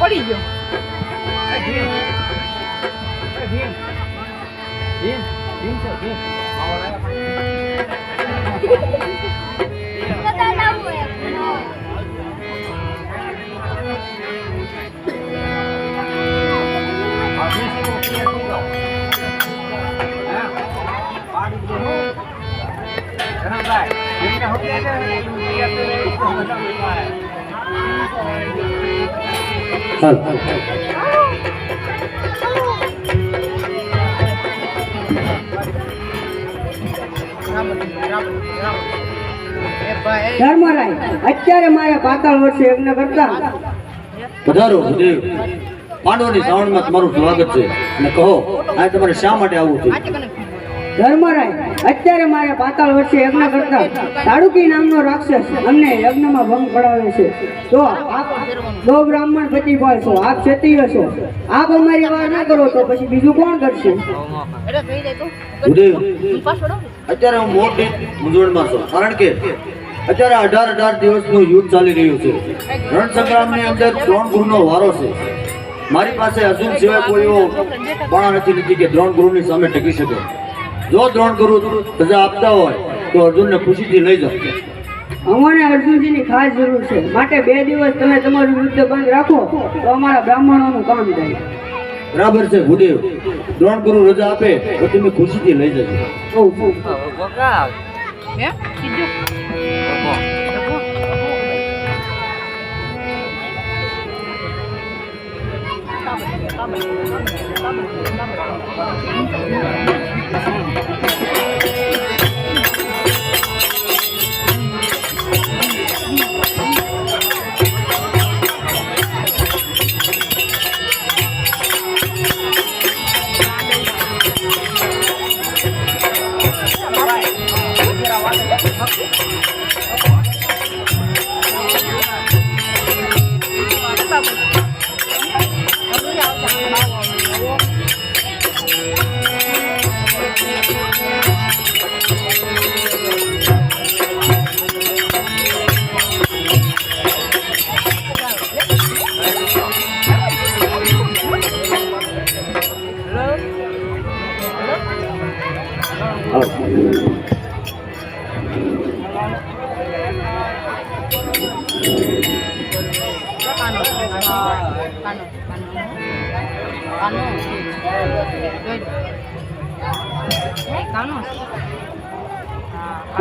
પડી ગયો ધર્મરાય અત્યારે મારે પાતાળ વર્ષે યજ્ઞ કરતા પધારો દેવ. પાંડવોની શ્રાવણમાં તમારું સ્વાગત છે અને કહો આ તમારે શા માટે આવવું છે? ધર્મરાય અત્યારે મારે પાતાળ વર્ષે યજ્ઞ કરતા તાડુકી નામનો રાક્ષસ અમને યજ્ઞમાં ભંગ પડાવે છે. તો આપ ગૌ બ્રાહ્મણ પ્રતિપાળ છો, આપ ક્ષત્રિય છો, આપ અમારી વાર ના કરો તો પછી બીજું કોણ કરશે? દેવ, અત્યારે હું મોટી મૂંઝવણમાં છું, કારણ કે અત્યારે 18 દિવસનું યુદ્ધ ચાલી રહ્યું છે. રણ સંગ્રામની અંદર દ્રોણ ગુરુનો વારો છે. મારી પાસે અર્જુન સિવાય કોઈ એવો પણ નથી કે દ્રોણ ગુરુની સામે ટકી શકે. જો દ્રોણ ગુરુ સજા આપતા હોય તો અર્જુનને ખુશીથી લઈ જાઓ. અમને અર્જુનજીની ખાસ જરૂર છે, માટે 2 દિવસ તમે તમારું યુદ્ધ બંધ રાખો તો અમારા બ્રાહ્મણોનું કામ થાય. બરાબર છે ભૂદેવ, દ્રોણ ગુરુ રજા આપે તો તમે ખુશીથી લઈ જજો.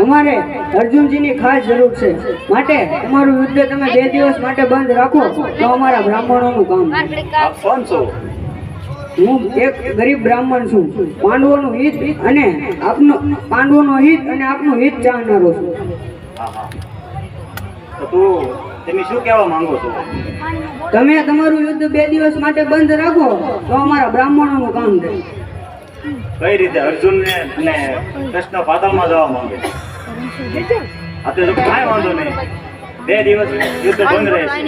અમારે અર્જુનજીની ખાસ જરૂર છે, માટે તમારું યુદ્ધ તમે 2 દિવસ માટે બંધ રાખો તો અમારા બ્રાહ્મણોનું કામ થાય. કોણ છો? હું એક ગરીબ બ્રાહ્મણ છું, પાંડવોનું હિત અને પાંડવોનું હિત અને આપનું હિત ચાહનારો છું. તો તમે શું કહેવા માંગો છો? તમે તમારું યુદ્ધ 2 દિવસ માટે બંધ રાખો તો અમારા બ્રાહ્મણોનું કામ થાય. કઈ રીતે અર્જુનને અને કૃષ્ણ પાતાળમાં જવા માંગે? આ તો કાંઈ વાંધો નહીં, 2 દિવસ યુદ્ધ બંધ રહેશે.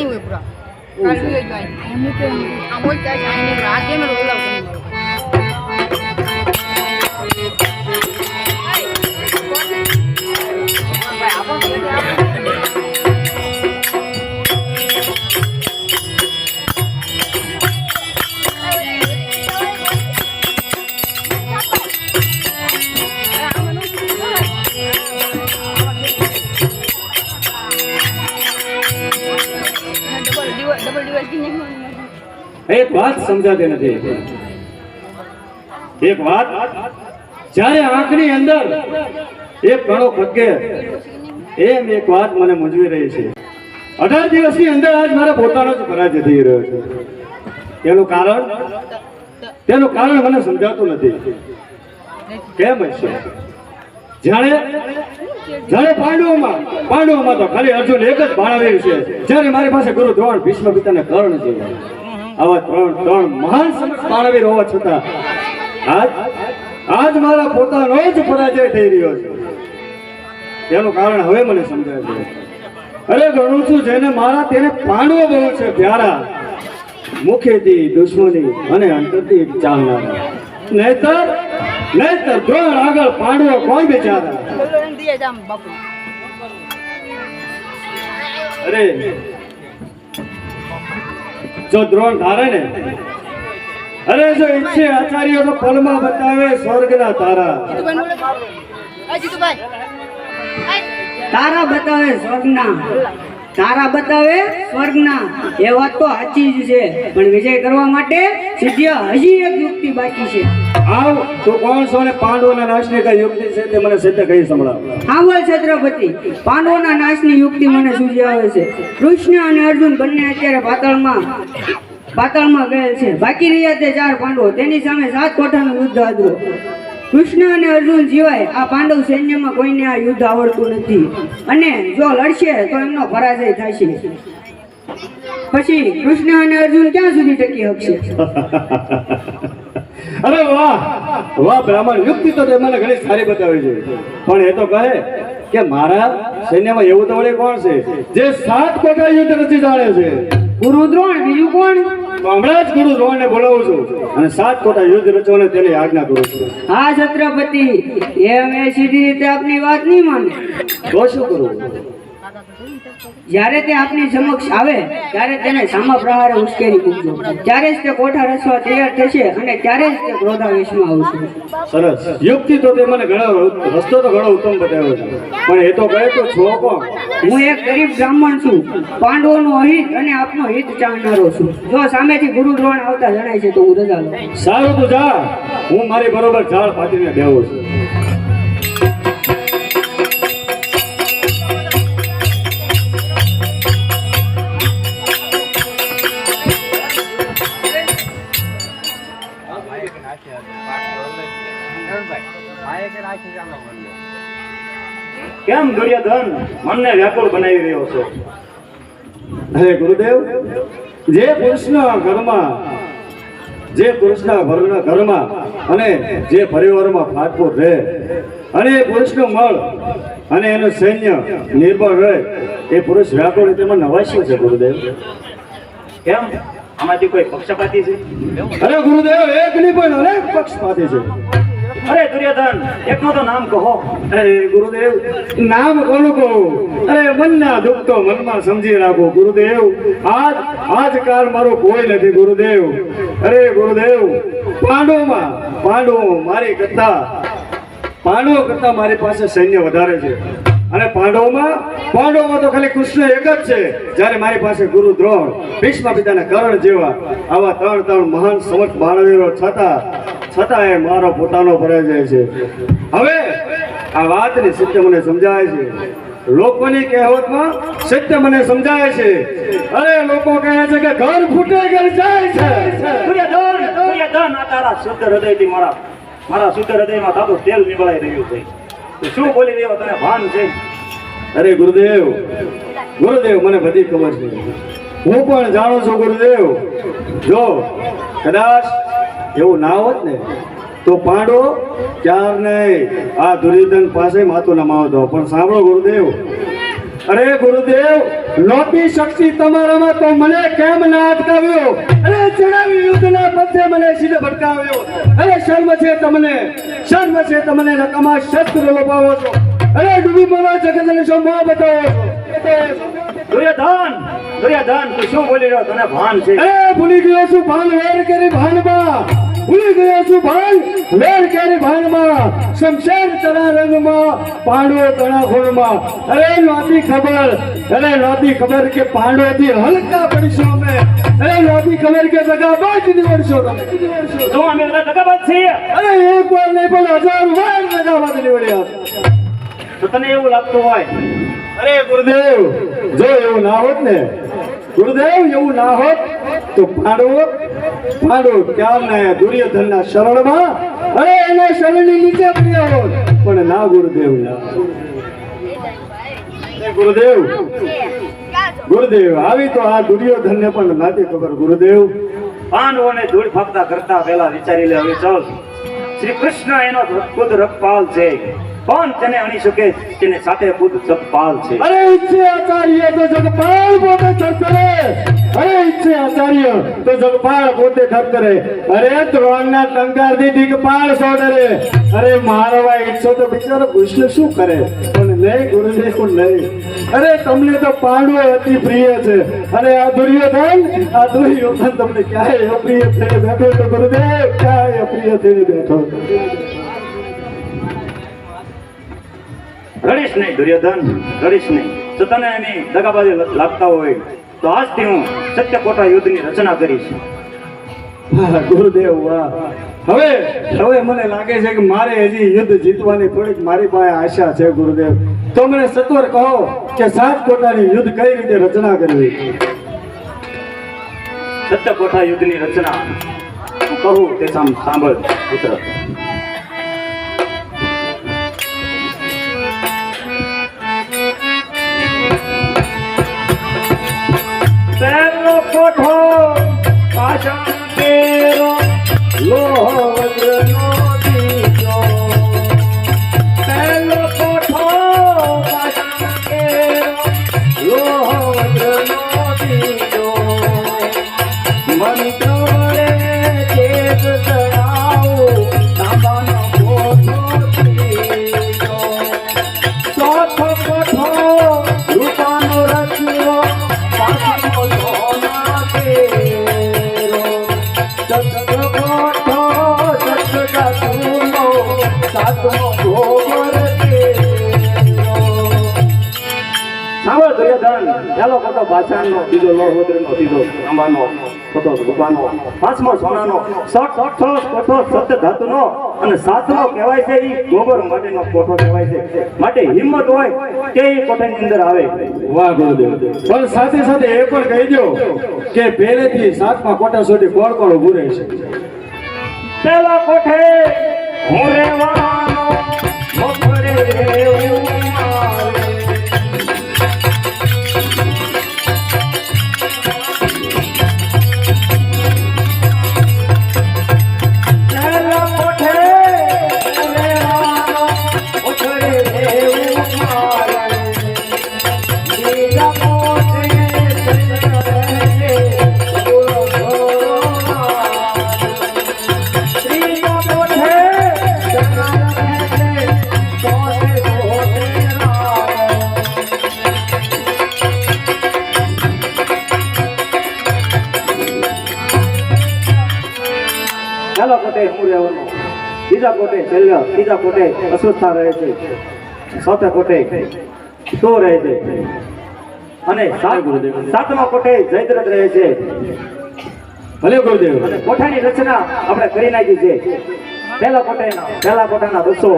એક વાત સમજાતી નથી. એક વાત, જ્યારે આંખની અંદર એક કણો ખગે એમ એક વાત મને મૂંઝવી રહી છે. 18 દિવસની અંદર આજ મારા પોતાનો જ પરાજય થઈ રહ્યો છે. તેનું કારણ મને સમજાતું નથી. કેમ હશે? જાણે પાંડવોમાં તો ખાલી અર્જુન એક જ બાણાવીર છે, જ્યારે મારી પાસે ગુરુ દ્રોણ, ભીષ્મ પિતાને કર્ણ છે. આવા ત્રણ મહાન બાણાવીર હોવા છતાં આજ મારા પોતાનો જ પરાજય થઈ રહ્યો છે. તેનું કારણ હવે મને સમજાય છે. અરે ગણું છું જેને મારા તેને પાંડવો બહુ છે પ્યારા, મુખેથી દુશ્મની અને અંતરથી ચાલનારા. નહીતર દ્રોણ આગળ પાંડવો કોણ બિચારા? જો દ્રોણ ધારે ને, અરે જો ઈચ્છે આચાર્ય તો પલમાં બતાવે સ્વર્ગના તારા. તારા બતાવે સ્વર્ગના, તારા બતાવે સ્વર્ગના. એ વાત તો સાચી જ છે, પણ વિજય કરવા માટે સિદ્ધ્ય હજી એક યુક્તિ બાકી છે. આવ તું કોણ છો ને પાંડવોના નાશની કઈ યુક્તિ છે તે મને સિદ્ધ કહી સંભળાવ. સાંભળ છત્રપતિ, પાંડવોના નાશની યુક્તિ મને સૂઝી આવે છે. કૃષ્ણ અને અર્જુન બંને અત્યારે પાતાળમાં ગયેલ છે. બાકી રહ્યા તે 4 પાંડવો, તેની સામે 7 કોઠાનું યુદ્ધ આદરો. કૃષ્ણ અને અર્જુન સિવાય આ પાંડવ સૈન્યમાં કોઈને આ યુદ્ધ આવડતું નથી, અને જો લડશે તો એમનો પરાજય થશે. પછી કૃષ્ણ અને અર્જુન ક્યાં સુધી ટકી શકશે? અરે વાહ વાહ બ્રાહ્મણ, યુક્તિ તો તે મને ઘણી સારી બતાવી છે, પણ એ તો કહે કે મારા સૈન્યમાં એવું તો વળી કોણ છે જે 7 કોઠા યુદ્ધ નથી જાણે છે? ગુરુ દ્રોણ, બીજું કોણ? તો હમણાં જ ગુરુ દ્રોણને બોલાવું છું અને 7 કોઠા યુદ્ધ રચવાને તેની આજ્ઞા કરું છું. હા છત્રપતિ, એ મેં સીધી રીતે આપની વાત નહીં માને. તો શું કરું? જ્યારે તે આપની સમક્ષ આવે ત્યારે તેને સામા પ્રહારે ઉશ્કેરી મૂકજો. ત્યારે જ તે કોઠા રચવા તૈયાર થશે અને ત્યારે જ તે ક્રોધાવેશમાં આવશે. સરસ યુક્તિ તો તે મને ઘણો રસ્તો તો ઘણો ઉત્તમ બતાવ્યો છે, પણ એ તો કહે તો છો કોણ? હું એક ગરીબ બ્રાહ્મણ છું, પાંડવોનું અહિત અને આપનો હિત ચાહનારો છું. જો સામેથી ગુરુ દ્રોણ આવતા જણાય છે તો હું રજા લઉં. સારું તું જા, હું મારી બરોબર ઝાડ પાટીને બેહું છું. કેમ દુર્યોધન મનને વ્યાકુળ બનાવી રહ્યો છો? અરે ગુરુદેવ, જે પુરુષના ઘરમાં અને જે પરિવારમાં ફાટફૂટ રહે અને એ પુરુષનું મળ અને એનું સૈન્ય નિર્બળ રહે, એ પુરુષ વ્યાકુળ તેમાં નવાઈ શું છે ગુરુદેવ? કેમ આમાંથી કોઈ પક્ષપાતી છે? અરે ગુરુદેવ, એક નહીં પણ અનેક પક્ષપાતી છે. અરે દુર્યોધન, એકનું તો નામ કહો. અરે ગુરુદેવ, નામ કોનું કહું? અરે મનના દુઃખ તો મનમાં સમજી રાખો ગુરુદેવ. આજકાલ મારું કોઈ નથી ગુરુદેવ. અરે ગુરુદેવ, પાંડવો મારી કરતા મારી પાસે સૈન્ય વધારે છે, અને પાંડવોમાં તો ખાલી કૃષ્ણ એક જ છે. જ્યારે મારી પાસે ગુરુ દ્રોણ, ભીષ્મ પિતાના કર્ણ જેવા આવા 3 મહાન સમર્થ બાળવીરો છતાં એ મારો પોતાનો પરાજય છે. હવે આ વાતની સત્ય મને સમજાય છે. લોકોની કહેવતમાં સત્ય મને સમજાય છે. અરે લોકો કહે છે કે ઘર ફૂટે ઘર જાય છે. દુર્યોધન, આ તારા શુદ્ધ હૃદયથી મારા શુદ્ધ હૃદયમાં તારું તેલ નીકળાઈ રહ્યું છે. તું શું બોલી રહ્યો, તને ભાન છે? અરે ગુરુદેવ, મને બધી ખબર છે. હું પણ જાણું છું ગુરુદેવ. જો કદાચ એવું ના હોત ને તો પાંડવો ક્યાર નહીં આ દુર્યોધન પાસે માથું નમાવતો. પણ સાંભળો ગુરુદેવ, અરે ગુરુદેવ, નહોતી શક્તિ તમારામાં તો મને કેમ ના અટકાવ્યો? અરે ચડાવી યુદ્ધના પથે મને સીધે ભટકાવ્યો. અરે શર્મ છે તમને નકામા શસ્ત્ર લોપાવો છો. અરે ડૂબી મરવા જગતને શું મોહ બતાવો છો? દુર્યોધન, તું શું બોલી રહ્યો, તને ભાન છે? અરે ભૂલી ગયો છું ભાન વેર કરી ભાનમાં. શમશેર તણા રંગમાં, પાંડવો તણા ખૂણમાં. અરે નહોતી ખબર કે પાંડવોથી હલકા પડીશું અમે. અરે નહોતી ખબર કે દગાબાજ નીવડશો તમે. જો અમે દગાબાજ છીએ? અરે એક વાર નહીં પણ 1000 વાર દગાબાજ નીવડ્યા. તો તને એવું લાગતું હોય? અરે ગુરુદેવ, જો એવું ના હોત ને તો પાંડવો ક્યારના દુર્યોધનના શરણમાં, અરે એના શરણની નીચે પડ્યા હોત. પણ ના ગુરુદેવ, ગુરુદેવ આવી તો આ દુર્યોધનને પણ નથી ખબર. ગુરુદેવ, પાંડવોને ધૂળ ફાંકતા કરતા પહેલા વિચારી લે. હવે ચાલ, શ્રી કૃષ્ણ એનો ખુદ રખપાલ છે. કોણ તેને અણી શકે તેને સાથે બુદ્ધ જગપાલ છે. અરે ઈચ્છે આચાર્ય તો જગપાલ પોતે ધરતરે. અરે ઈચ્છે આચાર્ય તો જગપાલ પોતે ધરતરે. અરે દ્રોણના ટંકારથી દિગપાલ સોડરે. અરે મારવા ઈચ્છો તો બિચારો કૃષ્ણ શું કરે, પણ નહીં ગુરુદેવ નહીં. અરે તમને તો પાંડવો અતિ પ્રિય છે, અને આ દુર્યોધન તમને ક્યાંય અપ્રિય થઈને બેઠો તો ગુરુદેવ ક્યાંય અપ્રિય થઈને બેઠો. રડીશ નહીં દુર્યોધન, રડીશ નહીં. જો તને એની દગાબાજી લાગતા હોય તો આજથી હું સત્યકોટા યુદ્ધની રચના કરીશ. હા, ગુરુદેવ વાહ. હવે મને લાગે છે કે મારે હજી યુદ્ધ જીતવાની થોડીક મારી પાસે આશા છે ગુરુદેવ. તો મને સત્વર કહો કે સાતકોટાની યુદ્ધ કઈ રીતે રચના કરવી. સત્યકોટા યુદ્ધની રચના હું કહું તે સાંભળ પુત્ર. પહેલો કોઠો પાષાણ કેરો, લોહ વજ્રનો બીજો. પહેલો કોઠો પાષાણ કેરો, લોહ વજ્રનો બીજો. મંત્રો રે ચેત ચડાવો, તાંબાનો કોઠો ત્રીજો. ચોથો કોઠો રૂપાનો રચવો, પાંચમો સોના કેરો. છઠ્ઠો કોઠો સત્સગાતુનો, સાતમો ગોબર કેરો. સાંભળ દુર્યોધન, પહેલો કોઠો પાષાણનો, બીજો લોહવજ્રનો, ત્રીજો તાંબાનો, ચોથો રૂપાનો, પાંચમો સોનાનો, છઠ્ઠો કોઠો સત્ય ધાતુનો, અને સાતમો કહેવાય છે એ ગોબર માટેનો કોઠો કહેવાય છે. માટે હિંમત હોય કે એ કોઠાની અંદર આવે. વાહ ગુરુદેવ. પણ સાથે સાથે એ પણ કહી દો કે પહેલેથી સાતમા કોટા સુધી કોણ કોણ ઊભું રહેશે. પેલા કોઠે હું રહેવાનો, મોખરે રહેવું મારે. પેલા કોઠે હું રહેવાનો, મોખરે રહેવું મારે. બીજા કોઠે રહેજે, ગોળો ગોળો મારે. ત્રીજા કોઠે જગન્નાથ રહેજે, ચોથે કોઠે રામ. પહેલા કોઠે હું રહેવાનો, બીજા કોઠે શૈલ્ય, ત્રીજા કોઠે અસ્વસ્થા રહે છે, ચોથા કોઠે તો રહે છે, અને સાતમા કોઠે જયદ્રથ રહે છે. ભલે ગુરુદેવ. અને કોઠાની રચના આપણે કરી નાખી છે. પહેલા કોઠાના 200,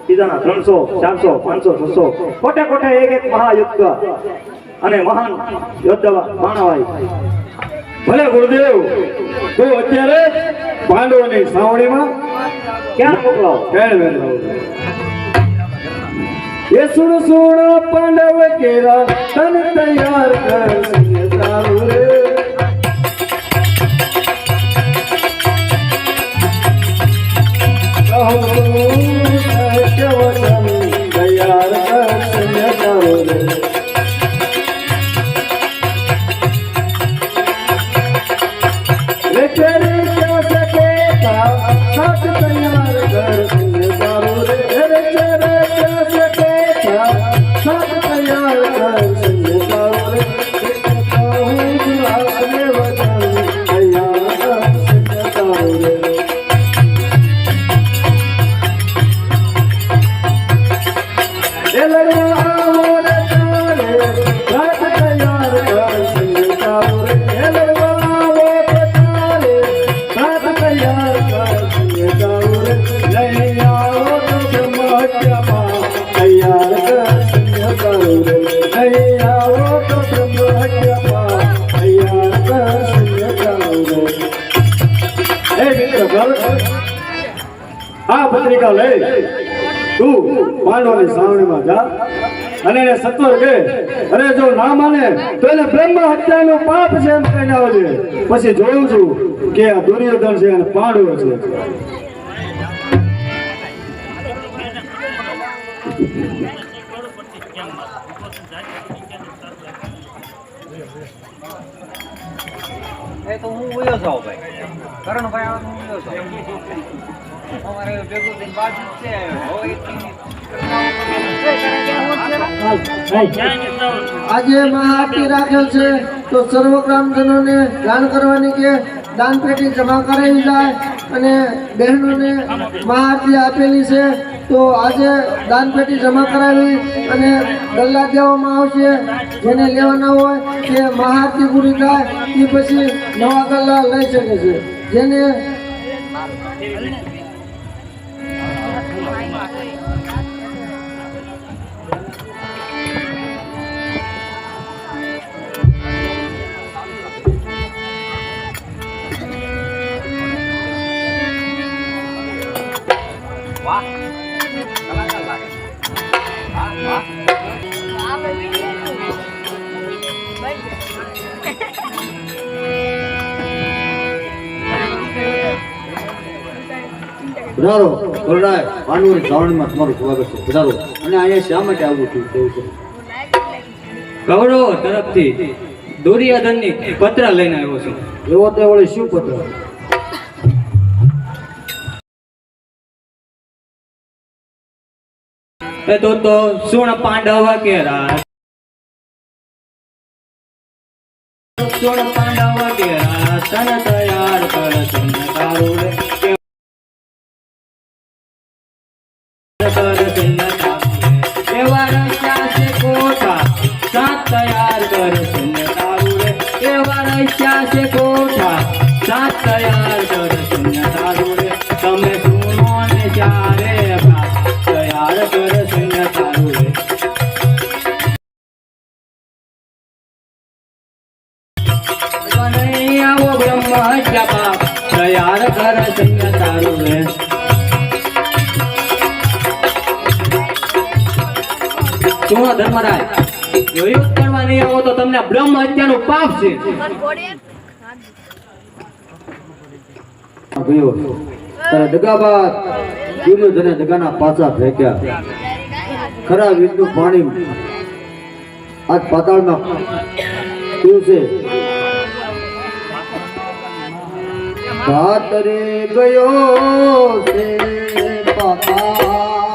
બીજાના 300, 400, 500, 600, કોઠે કોઠે એક મહાયુદ્ધ અને મહાન યોદ્ધા માનવાય. ભલે ગુરુદેવ. તો અત્યારે પાંડવોની સાવણીમાં ક્યાં મોકલાવો? કેળ વેળાવો. એ સુણ સુણ પાંડવ કેરા તન તૈયાર કર સૈન્ય ચાલુ રે. કહું સત્ય વચન તૈયાર કર સૈન્ય ચાલુ રે. રે તેરે ક્યાં સકે કા સાથ તૈયાર કર સૈન્ય ચાલુ રે. રે તેરે ક્યાં સકે કા સાથ તૈયાર કર સૈન્ય ચાલુ રે. કહું આપને વચન તૈયાર કર સૈન્ય ચાલુ રે. એ લડવા આવો રે ચાલે, સાથ તૈયાર કર સૈન્ય ચાલુ રે. એ લડવા આવો રે ચાલે, સાથ તૈયાર કર સૈન્ય ચાલુ રે. લઈ આવો તો બ્રહ્મ હત્યામાં તૈયાર કર સૈન્ય ચાલુ રે. લઈ આવો તો બ્રહ્મ હત્યામાં તૈયાર કર સૈન્ય ચાલુ રે. હે મિત્ર ભરત, આ પત્રિકા લઈ તું પાંડવોની સાવણીમાં જા અને એને સત્વર કહે. અરે જો ના માને તો એને બ્રહ્મ હત્યાનું પાપ છે એમ કહીને આવજે. પછી જોયું છું કે આ દુર્યોધન છે અને પાંડવો છે. એ તો હું વયો જાઉં ભાઈ કરણભાઈ આવે હું વયો જાઉં અમારે ભેગું થઈને બાજુ જ છે હવે આજે મહાઆરતી રાખેલ છે તો સર્વ ગ્રામજનોને દાન કરવાની કે દાન પેટી જમા કરાવી જાય અને બહેનોને મહાઆરતી આપેલી છે તો આજે દાન પેટી જમા કરાવી અને ગલ્લા દેવામાં આવશે જેને લેવાના હોય તે મહાઆરતી પૂરી થાય એ પછી નવા ગલ્લા લઈ શકે છે જેને વાહ કલાકાર લાગે વાહ વાહ પધારો કરણાય ભાનુની શ્રાવણમાં તમારું સ્વાગત છે પધારો અને અહીંયા શા માટે આવવું છું તેવું છે કૌરવો તરફથી દુર્યોધનની પત્ર લઈને આવ્યો છું. એવો તે વળી શું પત્ર એ તો સુણ પાંડવ કેરા સુણ પાંડવ કેરા તન તૈયાર કર તન તારું રે કર તન તારું એવા રસ્યા છે કોઠા સાત તૈયાર કર તન તારું રે એવા રસ્યા છે કોઠા સાત તૈયાર કર તન તારું રે તમે સુનો ને ચારે તૈયાર કર તન તારું રે આવો બ્રહ્મ જપા તૈયાર કર તન તારું રે સુનો ધર્મરાજ જો યુદ્ધ કરવા નહીં આવો તો તમને બ્રહ્મ હત્યાનું પાપ છે. ગયો તારે દગાબાદ દુર્યોધને દગાના પાછા ફેંક્યા ખરા વીરનું પાણી આજ પાતાળમાં પીવું છે ભાતરે ગયો છે પાતાળ